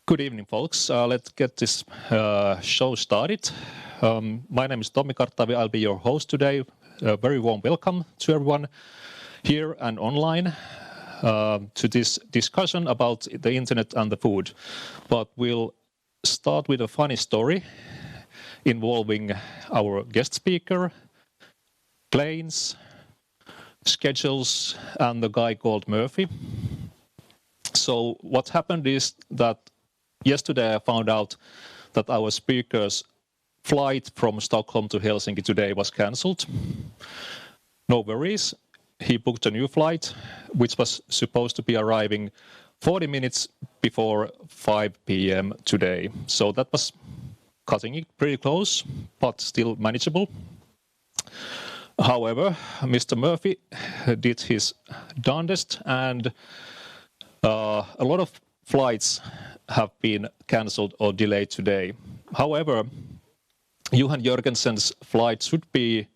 Good evening, folks. Let's get this show started. My name is Tommi Karttavi. I'll be your host today. Very warm welcome to everyone here and online to this discussion about the internet and the food. But we'll start with a funny story involving our guest speaker, planes, schedules, and the guy called Murphy. So what happened is that yesterday I found out that our speaker's flight from Stockholm to Helsinki today was cancelled. No worries. He booked a new flight, which was supposed to be arriving 40 minutes before 5 p.m. today. So that was cutting it pretty close, but still manageable. However, Mr. Murphy did his darndest, and a lot of flights have been cancelled or delayed today. However, Johan Jörgensen's flight should be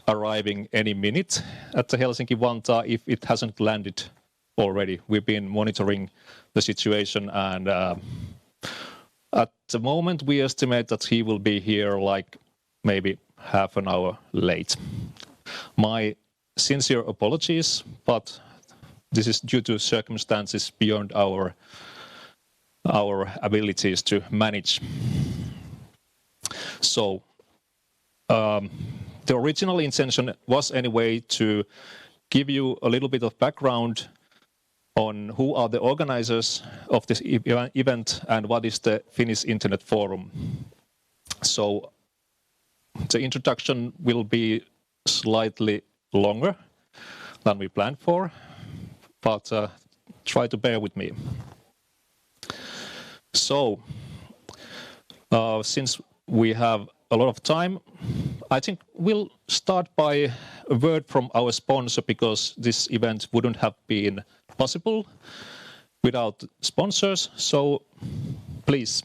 arriving any minute at the Helsinki-Vantaa if it hasn't landed already. We've been monitoring the situation, and at the moment we estimate that he will be here like maybe half an hour late. My sincere apologies, but this is due to circumstances beyond our abilities to manage. So the original intention was anyway to give you a little bit of background on who are the organizers of this event and what is the Finnish Internet Forum. So the introduction will be slightly longer than we planned for, but try to bear with me. So, since we have a lot of time, I think we'll start by a word from our sponsor, because this event wouldn't have been possible without sponsors. So, please.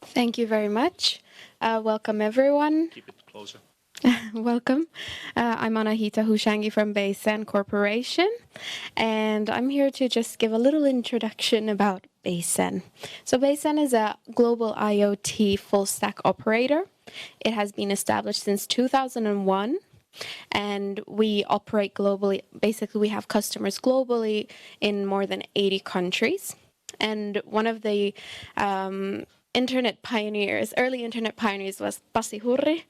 Thank you very much. Welcome, everyone. Keep it closer. Welcome. I'm Anahita Hushangi from Baysen Corporation, and I'm here to just give a little introduction about Baysen. So Baysen is a global IoT full-stack operator. It has been established since 2001, and we operate globally. Basically, we have customers globally in more than 80 countries. And one of the early internet pioneers was Pasi Hurri,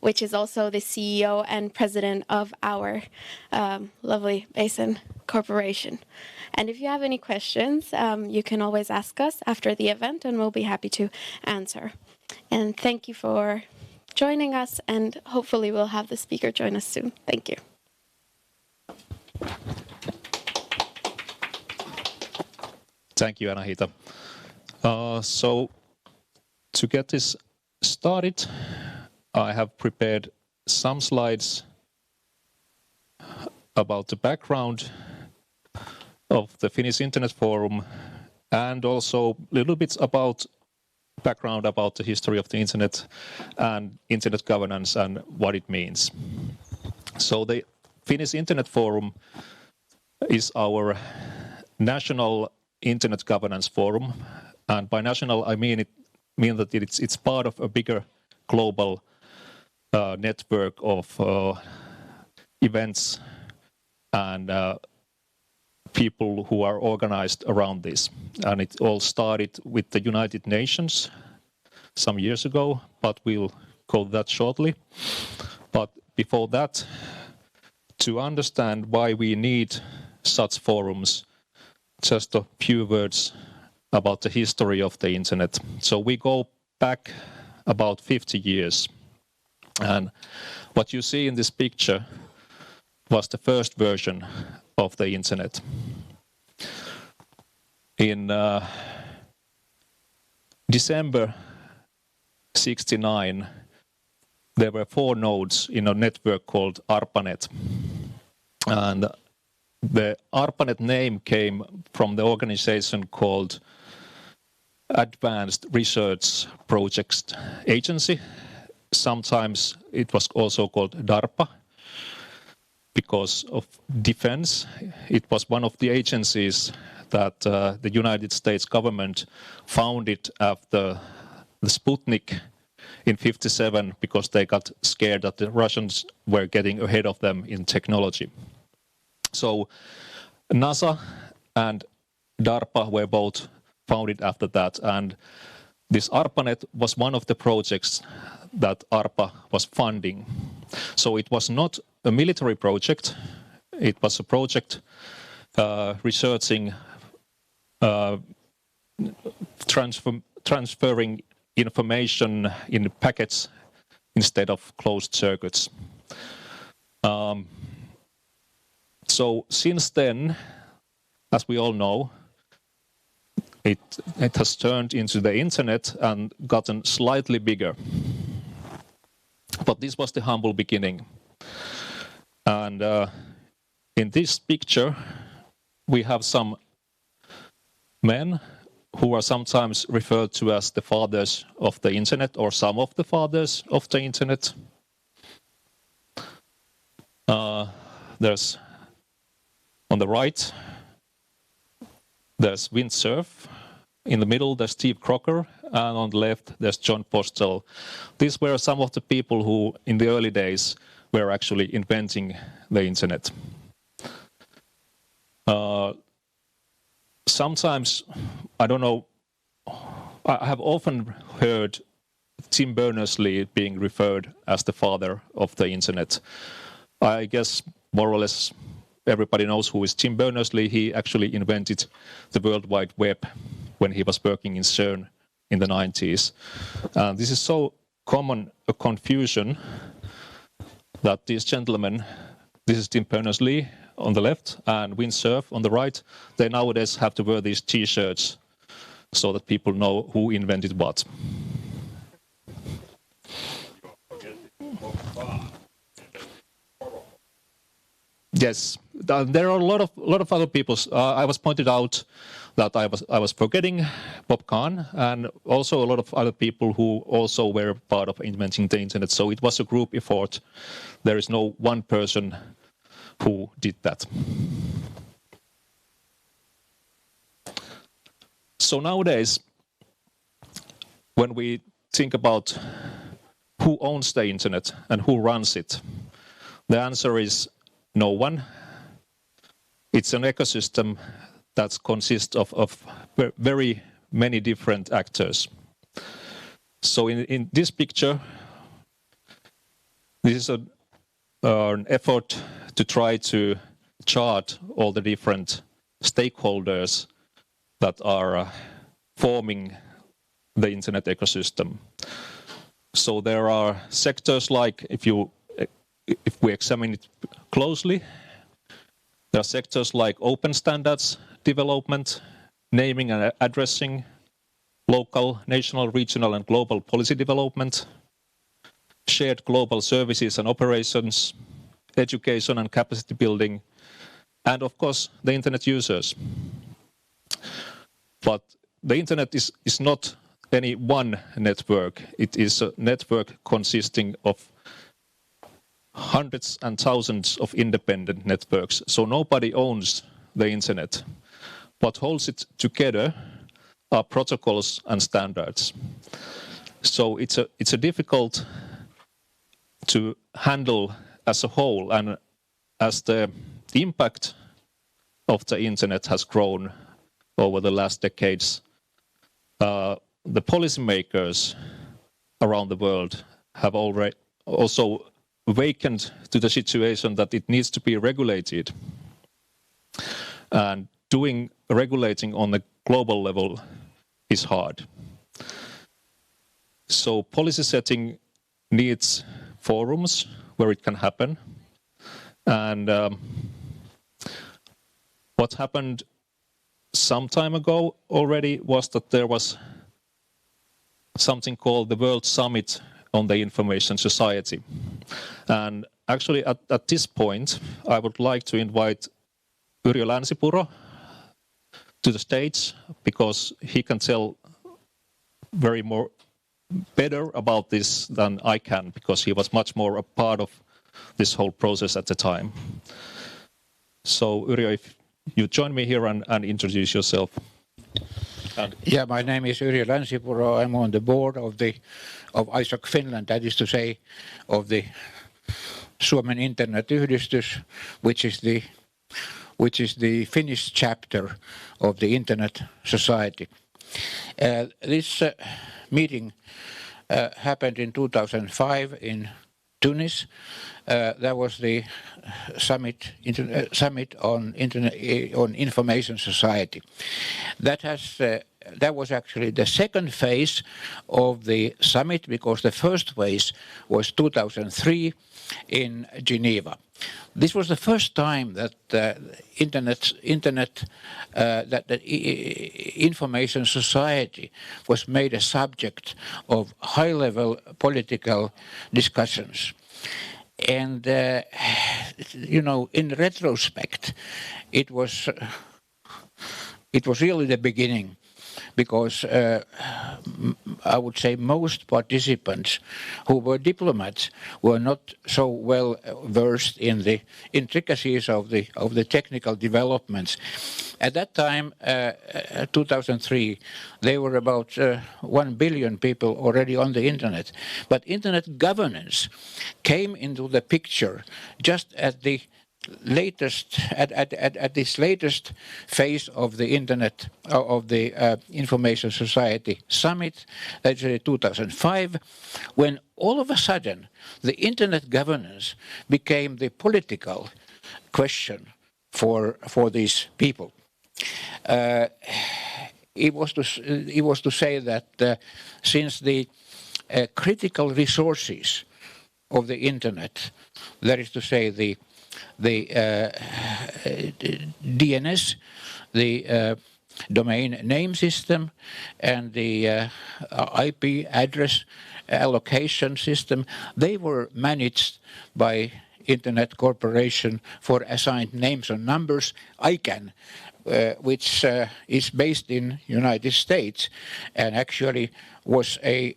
which is also the CEO and president of our lovely Baysen Corporation. And if you have any questions, you can always ask us after the event, and we'll be happy to answer. And thank you for joining us, and hopefully we'll have the speaker join us soon. Thank you. Thank you, Anahita. So to get this started, I have prepared some slides about the background of the Finnish Internet Forum, and also a little bit about background about the history of the internet and internet governance and what it means. So the Finnish Internet Forum is our national internet governance forum, and by national I mean that it's part of a bigger global network of events and people who are organized around this. And it all started with the United Nations some years ago, but we'll go that shortly. But before that, to understand why we need such forums, just a few words about the history of the internet. So we go back about 50 years. And what you see in this picture was the first version of the internet. In December 1969, there were 4 nodes in a network called ARPANET. And the ARPANET name came from the organization called Advanced Research Projects Agency. Sometimes it was also called DARPA. because of defense. It was one of the agencies that the United States government founded after the Sputnik in 1957 because they got scared that the Russians were getting ahead of them in technology. So NASA and DARPA were both founded after that, and this ARPANET was one of the projects that ARPA was funding. So it was not a military project, it was a project researching transferring information in packets instead of closed circuits. So since then, as we all know, it has turned into the internet and gotten slightly bigger. But this was the humble beginning. And in this picture, we have some men who are sometimes referred to as the fathers of the internet, or some of the fathers of the internet. There's on the right, there's Vint Cerf. In the middle, there's Steve Crocker, and on the left, there's John Postel. These were some of the people who, in the early days, were actually inventing the internet. Sometimes, I don't know, I have often heard Tim Berners-Lee being referred as the father of the internet. I guess more or less everybody knows who is Tim Berners-Lee. He actually invented the World Wide Web when he was working in CERN in the 90s. This is so common a confusion that these gentlemen, this is Tim Berners-Lee on the left and Vint Cerf on the right, they nowadays have to wear these t-shirts so that people know who invented what. Yes, there are a lot of other people. I was pointed out that I was forgetting Bob Kahn, and also a lot of other people who also were part of inventing the internet. So it was a group effort. There is no one person who did that. So nowadays, when we think about who owns the internet and who runs it, the answer is no one. It's an ecosystem that consists of very many different actors. So in this picture, this is an effort to try to chart all the different stakeholders that are forming the internet ecosystem. So there are sectors like, if we examine it closely, there are sectors like open standards development, naming and addressing, local, national, regional, and global policy development, shared global services and operations, education and capacity building, and of course, the internet users. But the internet is not any one network. It is a network consisting of hundreds and thousands of independent networks. So nobody owns the internet. What holds it together are protocols and standards. So it's a difficult to handle as a whole, and as the impact of the internet has grown over the last decades, the policymakers around the world have already also awakened to the situation that it needs to be regulated. And doing regulating on the global level is hard. So policy setting needs forums where it can happen. And what happened some time ago already was that there was something called the World Summit on the Information Society. And actually at this point, I would like to invite Yrjö Länsipuro to the stage, because he can tell better about this than I can, because he was much more a part of this whole process at the time. So Yrjö, if you join me here and introduce yourself. Yeah, my name is Yrjö Länsipuro. I'm on the board of ISOC Finland, that is to say, of the Suomen Internet-yhdistys, which is the Finnish chapter of the Internet Society. This meeting happened in 2005 in Tunis. That was the summit on information society. That was actually the second phase of the summit, because the first phase was 2003 in Geneva. This was the first time that information society was made a subject of high-level political discussions. And in retrospect, it was really the beginning, because I would say most participants who were diplomats were not so well versed in the intricacies of the technical developments. At that time, 2003, there were about 1 billion people already on the internet. But internet governance came into the picture just at the latest at this latest phase of the internet of the information society summit, that's 2005, when all of a sudden the internet governance became the political question for these people. It was to say that since the critical resources of the internet, that is to say the DNS, the domain name system, and the IP address allocation system, they were managed by Internet Corporation for Assigned Names and Numbers, ICANN, which is based in United States and actually was a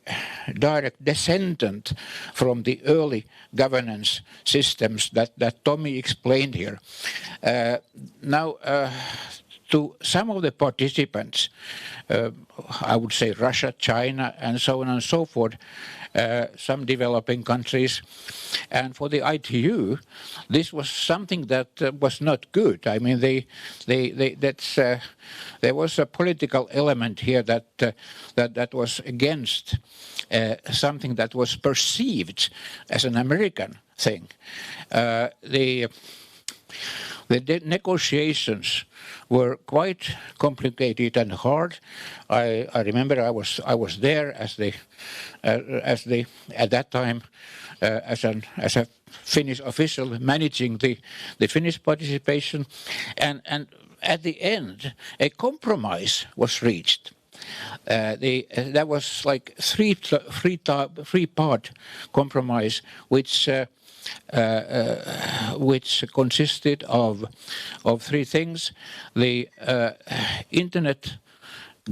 direct descendant from the early governance systems that Tommy explained here. Now, to some of the participants, I would say Russia, China, and so on and so forth, some developing countries, and for the ITU, this was something that was not good. I mean, there was a political element here that was against something that was perceived as an American thing. The negotiations were quite complicated and hard. I remember I was there as at that time as a Finnish official managing the Finnish participation, and at the end a compromise was reached. That was like three-part compromise, which consisted of three things: the Internet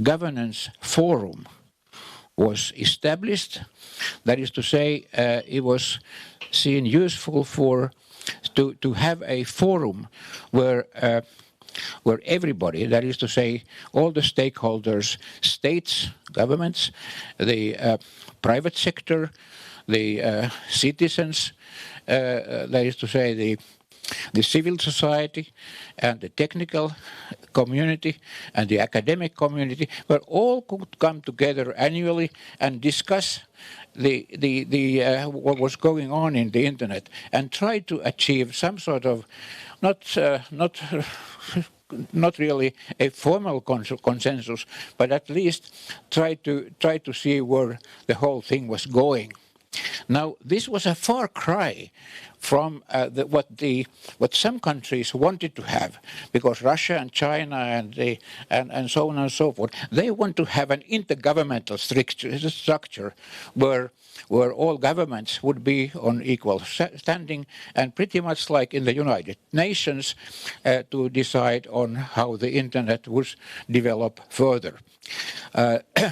Governance Forum was established. That is to say, it was seen useful to have a forum where everybody, that is to say, all the stakeholders, states, governments, the private sector, the citizens, that is to say, the civil society and the technical community and the academic community, where all could come together annually and discuss what was going on in the internet and try to achieve some sort of not really a formal consensus, but at least try to see where the whole thing was going. Now, this was a far cry from what some countries wanted to have, because Russia and China and so on and so forth, they want to have an intergovernmental structure where all governments would be on equal standing, and pretty much like in the United Nations, to decide on how the internet would develop further.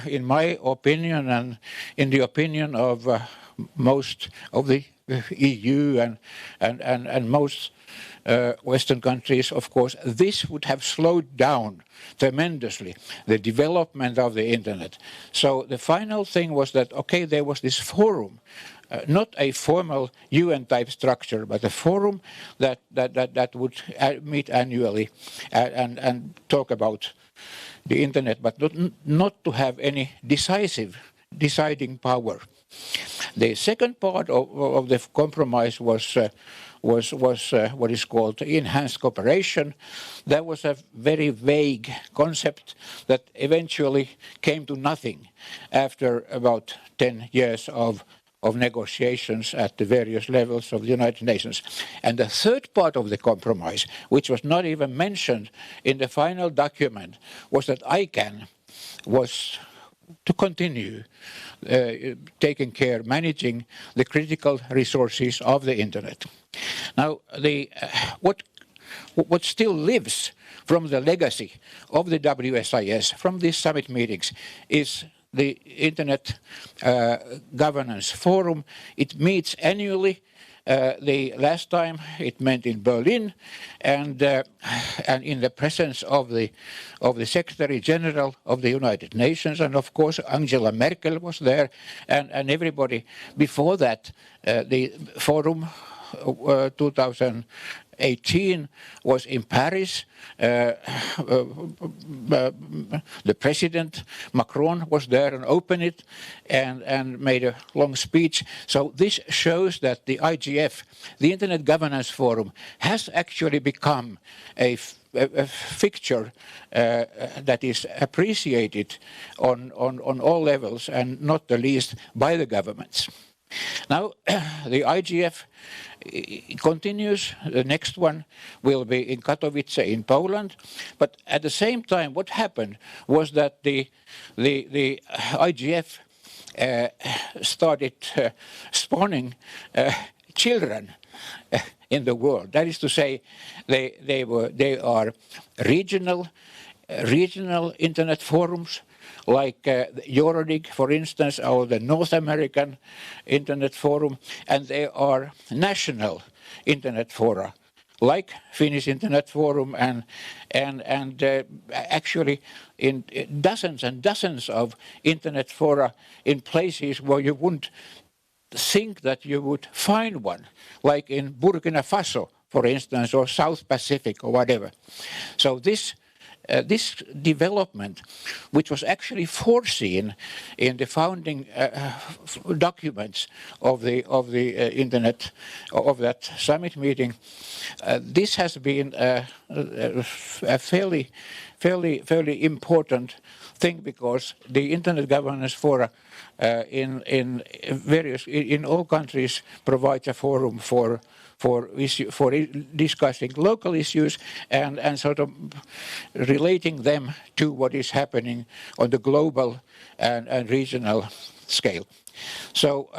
In my opinion, and in the opinion of most of the EU and most Western countries, of course, this would have slowed down tremendously the development of the internet. So the final thing was that, okay, there was this forum, not a formal UN-type structure, but a forum that would meet annually and talk about the internet, but not to have any deciding power. The second part of the compromise was what is called enhanced cooperation. That was a very vague concept that eventually came to nothing after about 10 years of negotiations at the various levels of the United Nations. And the third part of the compromise, which was not even mentioned in the final document, was that ICANN was to continue taking care, managing the critical resources of the internet. Now, what still lives from the legacy of the WSIS, from these summit meetings, is the Internet Governance Forum. It meets annually. The last time it met in Berlin, and in the presence of the Secretary General of the United Nations, and of course Angela Merkel was there, and everybody before that. The forum 2018 was in Paris. The President Macron was there and opened it and made a long speech. So this shows that the IGF, the Internet Governance Forum, has actually become a fixture that is appreciated on all levels, and not the least by the governments. Now, the IGF continues. The next one will be in Katowice in Poland. But at the same time, what happened was that the IGF started spawning children in the world. That is to say, they are regional internet forums, like Eurodig, for instance, or the North American Internet Forum, and they are national internet fora, like Finnish Internet Forum, and actually in dozens and dozens of internet fora in places where you wouldn't think that you would find one, like in Burkina Faso, for instance, or South Pacific, or whatever. So this development, which was actually foreseen in the founding documents of the internet, of that summit meeting, this has been a fairly important thing, because the Internet Governance Fora in all countries provides a forum for discussing local issues and sort of relating them to what is happening on the global and regional scale. So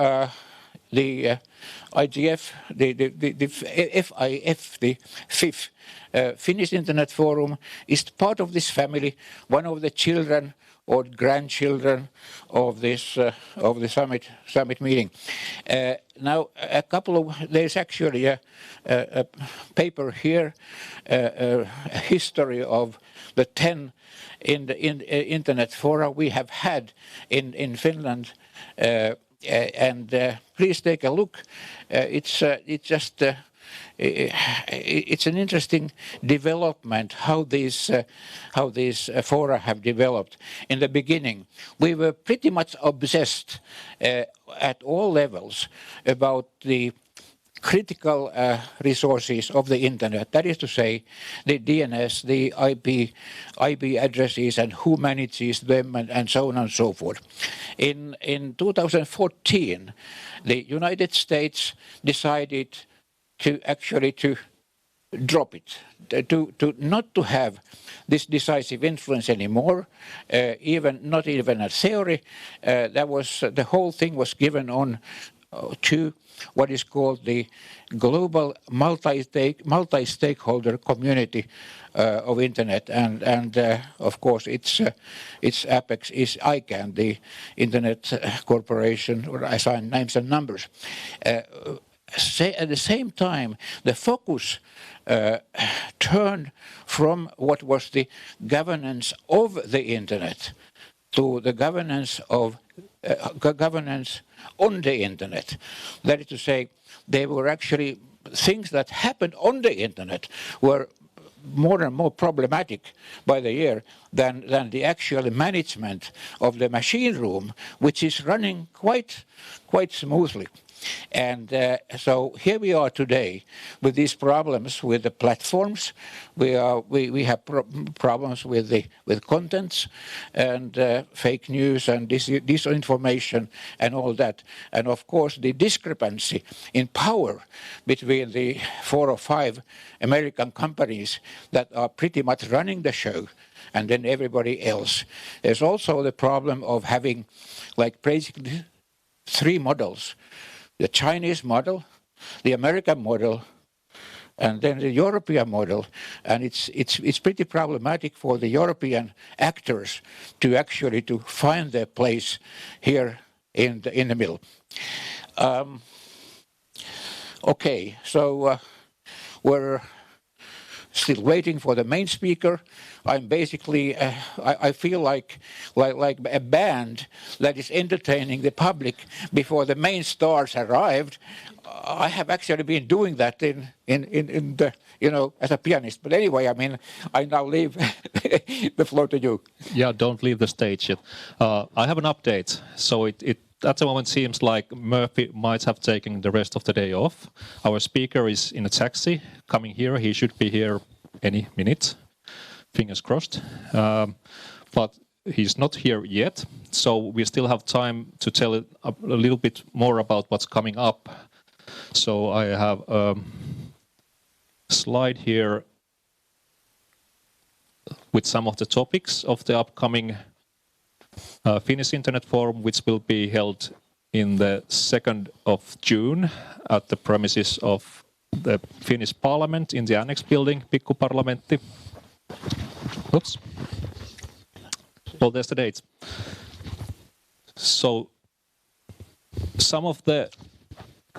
the IGF, the FIF, the FIF, Finnish Internet Forum, is part of this family, one of the children or grandchildren of this of the summit meeting. Now, there's actually a paper here, a history of the 10 in the internet fora we have had in Finland, and please take a look. It's an interesting development how these fora have developed. In the beginning, we were pretty much obsessed at all levels about the critical resources of the internet. That is to say, the DNS, the IP addresses, and who manages them, and so on and so forth. In 2014, the United States decided to drop it, to not to have this decisive influence anymore, not even a theory. The whole thing was given on to what is called the global multi-stakeholder community of internet, and of course its apex is ICANN, the Internet Corporation, or assign names and numbers. at the same time, the focus turned from what was the governance of the internet to the governance of governance on the internet. That is to say, they were actually things that happened on the internet were more and more problematic by the year than the actual management of the machine room, which is running quite smoothly. And so here we are today with these problems with the platforms. We have problems with contents and fake news and disinformation and all that. And of course, the discrepancy in power between the 4 or 5 American companies that are pretty much running the show and then everybody else. There's also the problem of having like basically 3 models. The Chinese model, the American model, and then the European model. And it's pretty problematic for the European actors to actually to find their place here in the middle. Okay, so we're still waiting for the main speaker. I'm basically, I feel like a band that is entertaining the public before the main stars arrived. I have actually been doing that in the, as a pianist. But anyway, I mean, I now leave the floor to you. Yeah, don't leave the stage yet. I have an update. So it at the moment seems like Murphy might have taken the rest of the day off. Our speaker is in a taxi coming here. He should be here any minute. Fingers crossed. But he's not here yet. So we still have time to tell a little bit more about what's coming up. So I have a slide here with some of the topics of the upcoming Finnish Internet Forum, which will be held in the 2nd of June at the premises of the Finnish Parliament in the Annex building, Pikkuparlamentti. Oops. Well, there's the dates. So some of the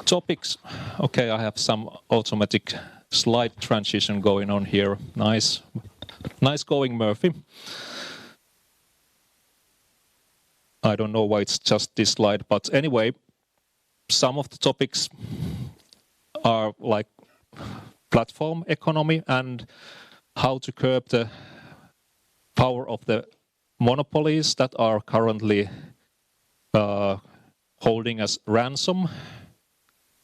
topics, okay, I have some automatic slide transition going on here. Nice going, Murphy. I don't know why it's just this slide, but anyway, some of the topics are like platform economy and how to curb the power of the monopolies that are currently holding as ransom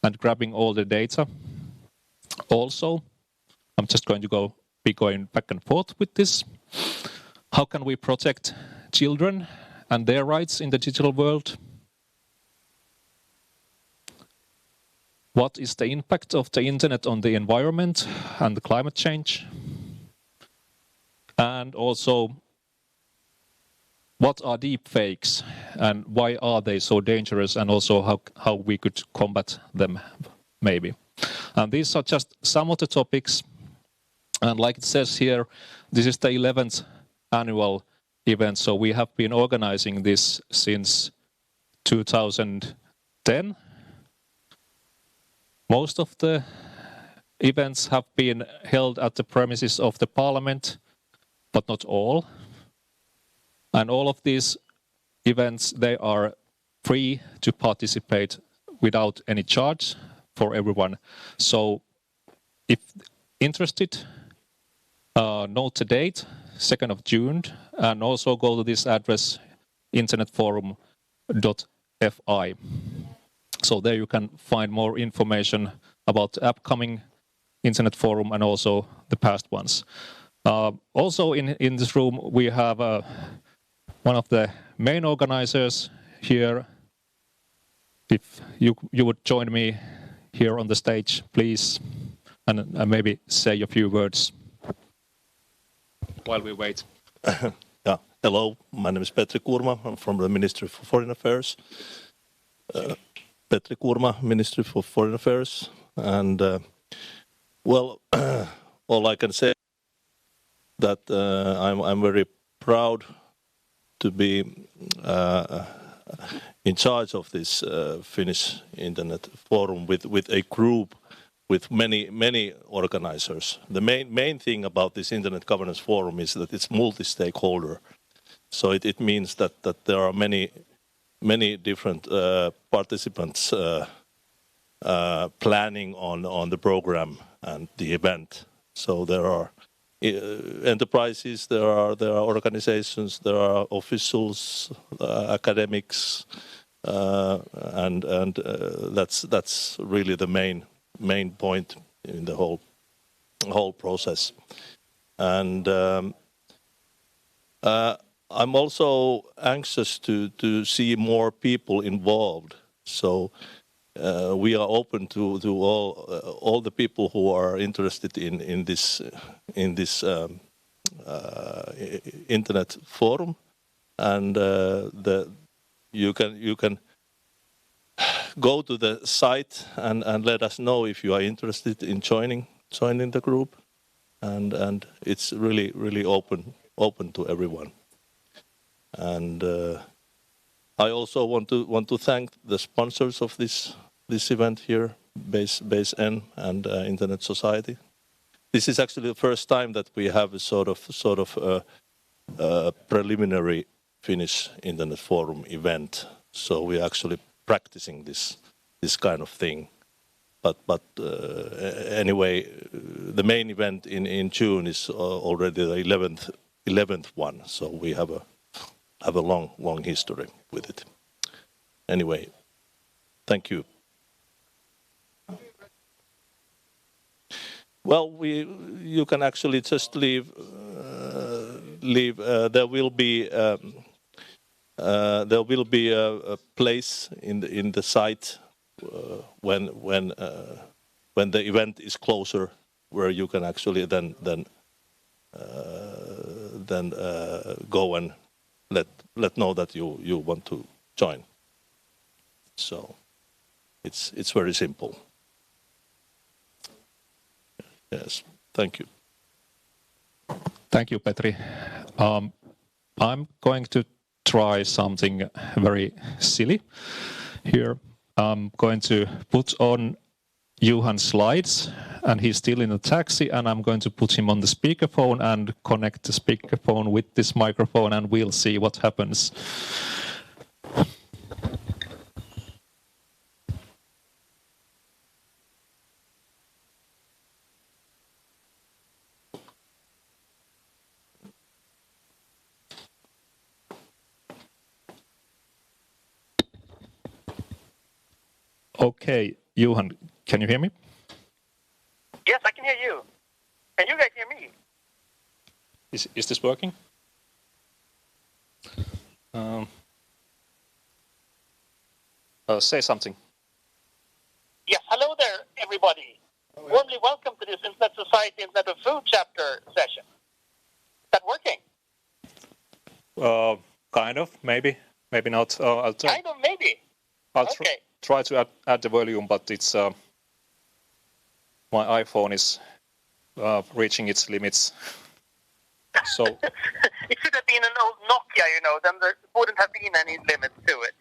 and grabbing all the data. Also, I'm just going to be going back and forth with this. How can we protect children and their rights in the digital world? What is the impact of the internet on the environment and the climate change? And also, what are deep fakes and why are they so dangerous, and also how we could combat them maybe. And these are just some of the topics. And like it says here, this is the 11th annual event. So we have been organizing this since 2010. Most of the events have been held at the premises of the Parliament, but not all. And all of these events, they are free to participate without any charge for everyone. So if interested, note the date, 2nd of June, and also go to this address, internetforum.fi. So there you can find more information about the upcoming Internet Forum and also the past ones. Also in this room, we have one of the main organizers here. If you would join me here on the stage, please, and maybe say a few words while we wait. Yeah. Hello, my name is Petri Kurma. I'm from the Ministry for Foreign Affairs. Petri Kurma, Ministry for Foreign Affairs. And, well, all I can say that I'm very proud to be in charge of this Finnish Internet Forum with a group with many organizers. The main thing about this Internet Governance Forum is that it's multi-stakeholder. So it means that there are many different participants planning on the program and the event. So there are enterprises, there are organizations, there are officials, academics, and that's really the main point in the whole process. And I'm also anxious to see more people involved. So we are open to all the people who are interested in this internet forum, and you can go to the site and let us know if you are interested in joining the group, and it's really open to everyone. And I also want to thank the sponsors of this event here, Base N and Internet Society. This is actually the first time that we have a sort of preliminary Finnish Internet Forum event. So we're actually practicing this kind of thing. But anyway, the main event in June is already the 11th one. So we have a long history with it. Anyway, thank you. Well, you can actually just leave. There will be a place in the site when the event is closer, where you can actually then go and let know that you want to join. So it's very simple. Yes, thank you. Thank you, Petri. I'm going to try something very silly here. I'm going to put on Johan's slides, and he's still in a taxi, and I'm going to put him on the speakerphone and connect the speakerphone with this microphone, and we'll see what happens. Okay, Johan, can you hear me? Yes, I can hear you. Can you guys hear me? Is this working? Say something. Yes, hello there, everybody. Warmly welcome to this Internet Society Internet of Food chapter session. Is that working? Kind of, maybe not. I'll try. Kind of, maybe. I'll Okay. try to add the volume, but it's my iPhone is reaching its limits. So it should have been an old Nokia, then there wouldn't have been any limits to it.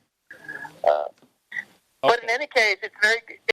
But in any case, it's very